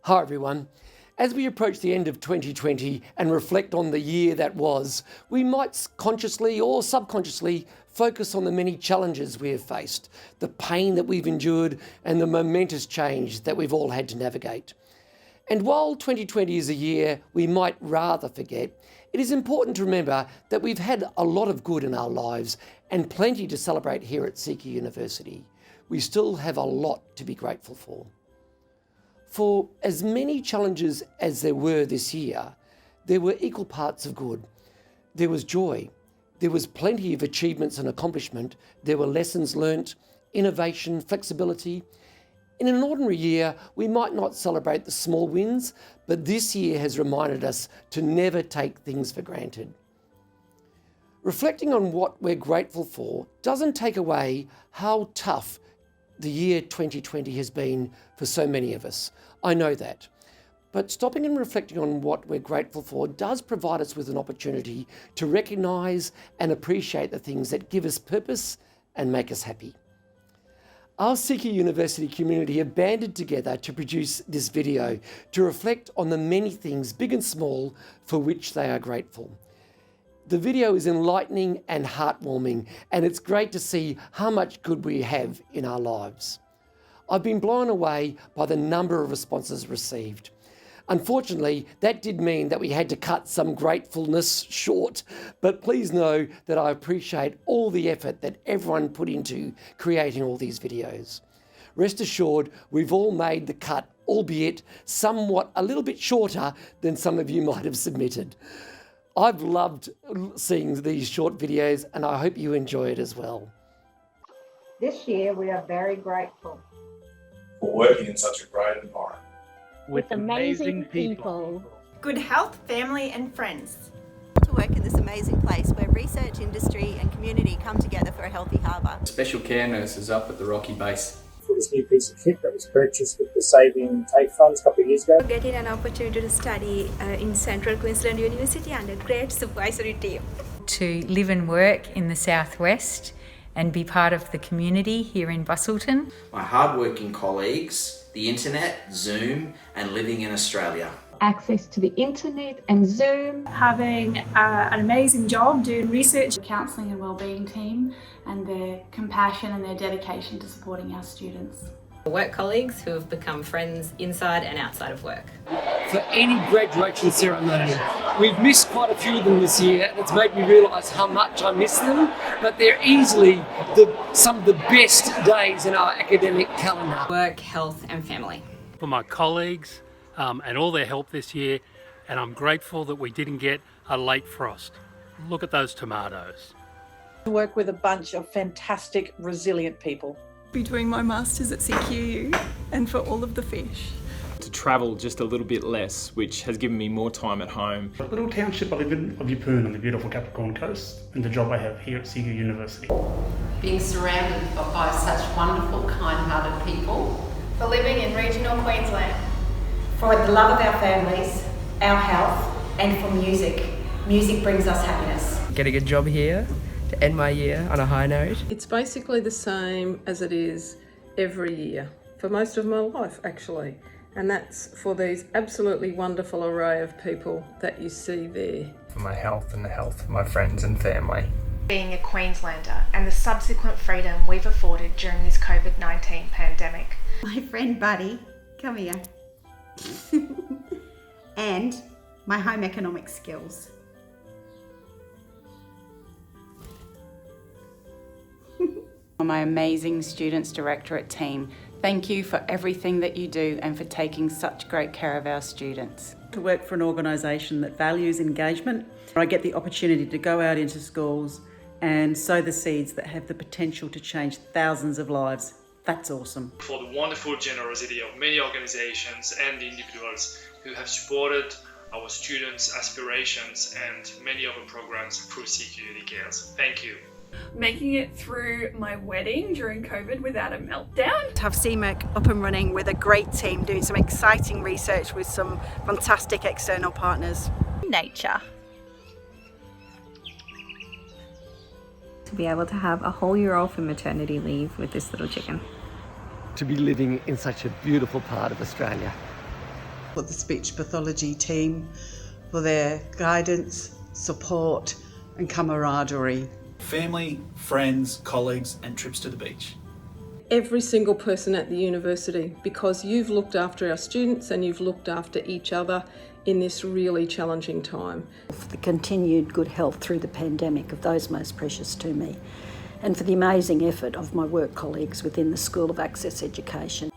Hi everyone. As we approach the end of 2020 and reflect on the year that was, we might consciously or subconsciously focus on the many challenges we have faced, the pain that we've endured and the momentous change that we've all had to navigate. And while 2020 is a year we might rather forget, it is important to remember that we've had a lot of good in our lives and plenty to celebrate here at CQUniversity. We still have a lot to be grateful for. For as many challenges as there were this year, there were equal parts of good. There was joy. There was plenty of achievements and accomplishment. There were lessons learnt, innovation, flexibility. In an ordinary year, we might not celebrate the small wins, but this year has reminded us to never take things for granted. Reflecting on what we're grateful for doesn't take away how tough the year 2020 has been for so many of us. I know that. But stopping and reflecting on what we're grateful for does provide us with an opportunity to recognise and appreciate the things that give us purpose and make us happy. Our CQUniversity community have banded together to produce this video to reflect on the many things, big and small, for which they are grateful. The video is enlightening and heartwarming, and it's great to see how much good we have in our lives. I've been blown away by the number of responses received. Unfortunately, that did mean that we had to cut some gratefulness short, but please know that I appreciate all the effort that everyone put into creating all these videos. Rest assured, we've all made the cut, albeit somewhat a little bit shorter than some of you might have submitted. I've loved seeing these short videos and I hope you enjoy it as well. This year we are very grateful for working in such a great environment. With amazing people. Good health, family and friends. To work in this amazing place where research, industry and community come together for a healthy harbour. Special care nurses up at the Rocky Base. For this new piece of kit that was purchased with the Saving TAFE funds a couple of years ago. Getting an opportunity to study in Central Queensland University and a great supervisory team. To live and work in the southwest and be part of the community here in Busselton. My hardworking colleagues, the internet, Zoom and living in Australia. Access to the internet and Zoom. Having an amazing job doing research. The counselling and wellbeing team and their compassion and their dedication to supporting our students. Work colleagues who have become friends inside and outside of work. For any graduation ceremony, we've missed quite a few of them this year and it's made me realise how much I miss them, but they're easily some of the best days in our academic calendar. Work, health and family. For my colleagues and all their help this year, and I'm grateful that we didn't get a late frost. Look at those tomatoes. To work with a bunch of fantastic, resilient people. Be doing my masters at CQU and for all of the fish. To travel just a little bit less, which has given me more time at home. The little township I live in of Yeppoon on the beautiful Capricorn coast, and the job I have here at CQUniversity. Being surrounded by such wonderful, kind-hearted people. For living in regional Queensland. For the love of our families, our health, and for music. Music brings us happiness. Getting a job here to end my year on a high note. It's basically the same as it is every year, for most of my life actually. And that's for these absolutely wonderful array of people that you see there. For my health and the health of my friends and family. Being a Queenslander and the subsequent freedom we've afforded during this COVID-19 pandemic. My friend Buddy, come here. And my home economics skills. My amazing Students Directorate team, thank you for everything that you do and for taking such great care of our students. To work for an organisation that values engagement, I get the opportunity to go out into schools and sow the seeds that have the potential to change thousands of lives. That's awesome. For the wonderful generosity of many organizations and individuals who have supported our students' aspirations and many other programs through CQUD Cares. Thank you. Making it through my wedding during COVID without a meltdown. To have CMEC up and running with a great team doing some exciting research with some fantastic external partners. Nature. To be able to have a whole year off in maternity leave with this little chicken. To be living in such a beautiful part of Australia. For the speech pathology team, for their guidance, support and camaraderie. Family, friends, colleagues and trips to the beach. Every single person at the university, because you've looked after our students and you've looked after each other in this really challenging time. For the continued good health through the pandemic of those most precious to me, and for the amazing effort of my work colleagues within the School of Access Education.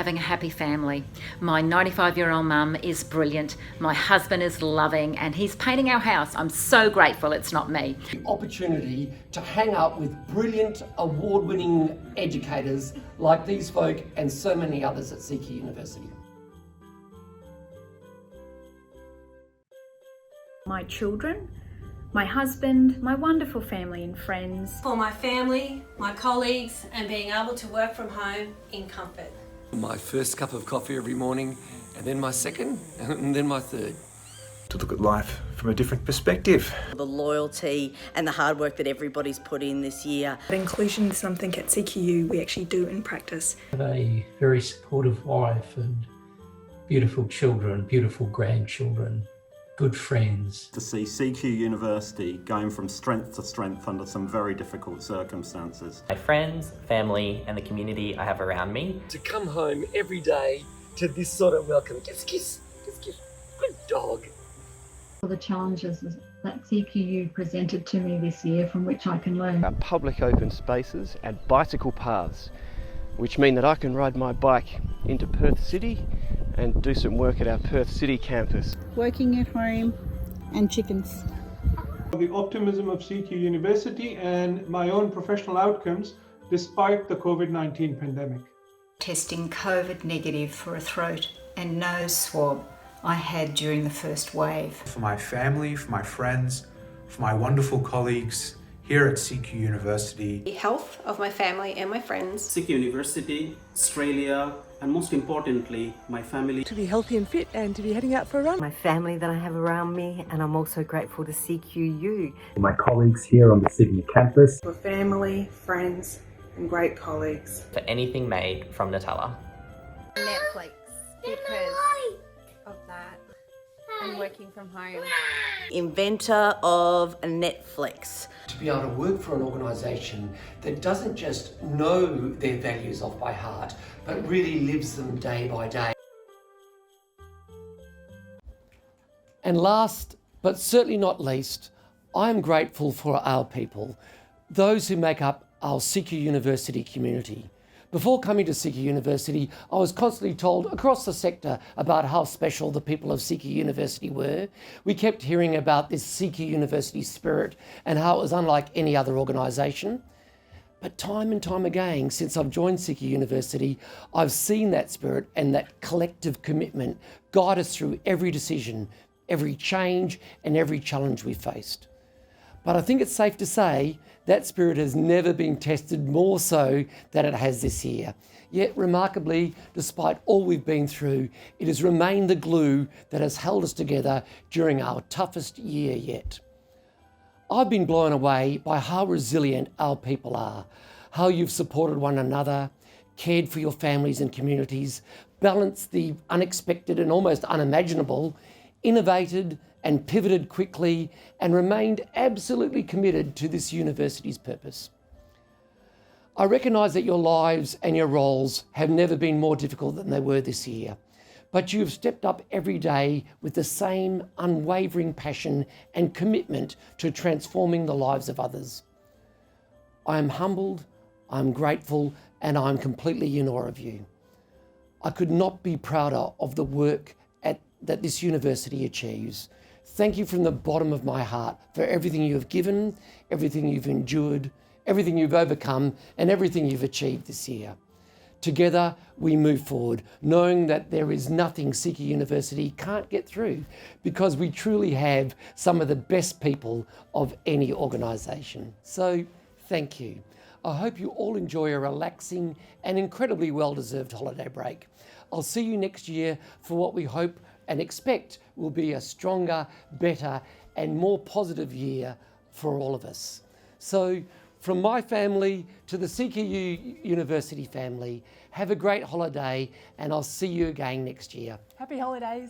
Having a happy family. My 95-year-old mum is brilliant, my husband is loving, and he's painting our house. I'm so grateful it's not me. The opportunity to hang out with brilliant, award-winning educators like these folk and so many others at CQUniversity. My children, my husband, my wonderful family and friends. For my family, my colleagues, and being able to work from home in comfort. My first cup of coffee every morning, and then my second, and then my third. To look at life from a different perspective. The loyalty and the hard work that everybody's put in this year. Inclusion is something at CQU we actually do in practice. I have a very supportive wife and beautiful children, beautiful grandchildren, good friends. To see CQUniversity going from strength to strength under some very difficult circumstances. My friends, family and the community I have around me. To come home every day to this sort of welcome. Kiss, kiss, kiss, kiss. Good dog. For the challenges that CQU presented to me this year from which I can learn. Public open spaces and bicycle paths, which mean that I can ride my bike into Perth City and do some work at our Perth City campus. Working at home and chickens. The optimism of CQUniversity and my own professional outcomes despite the COVID-19 pandemic. Testing COVID negative for a throat and nose swab I had during the first wave. For my family, for my friends, for my wonderful colleagues here at CQUniversity. The health of my family and my friends. CQUniversity, Australia, and most importantly, my family. To be healthy and fit and to be heading out for a run. My family that I have around me, and I'm also grateful to CQU. My colleagues here on the Sydney campus. For family, friends, and great colleagues. For anything made from Nutella. Netflix, because of that. And working from home. Inventor of Netflix. To be able to work for an organisation that doesn't just know their values off by heart, but really lives them day by day. And last, but certainly not least, I am grateful for our people, those who make up our CQUniversity community. Before coming to CQUniversity, I was constantly told across the sector about how special the people of CQUniversity were. We kept hearing about this CQUniversity spirit and how it was unlike any other organisation. But time and time again, since I've joined CQUniversity, I've seen that spirit and that collective commitment guide us through every decision, every change and every challenge we faced. But I think it's safe to say that spirit has never been tested more so than it has this year. Yet remarkably, despite all we've been through, it has remained the glue that has held us together during our toughest year yet. I've been blown away by how resilient our people are, how you've supported one another, cared for your families and communities, balanced the unexpected and almost unimaginable, innovated and pivoted quickly and remained absolutely committed to this university's purpose. I recognise that your lives and your roles have never been more difficult than they were this year, but you've stepped up every day with the same unwavering passion and commitment to transforming the lives of others. I am humbled, I'm grateful, and I'm completely in awe of you. I could not be prouder of the work that this university achieves. Thank you from the bottom of my heart for everything you have given, everything you've endured, everything you've overcome, and everything you've achieved this year. Together, we move forward, knowing that there is nothing CQUniversity can't get through, because we truly have some of the best people of any organisation. So, thank you. I hope you all enjoy a relaxing and incredibly well-deserved holiday break. I'll see you next year for what we hope and expect will be a stronger, better and more positive year for all of us. So From my family to the CQU University family, have a great holiday and I'll see you again next year. Happy holidays.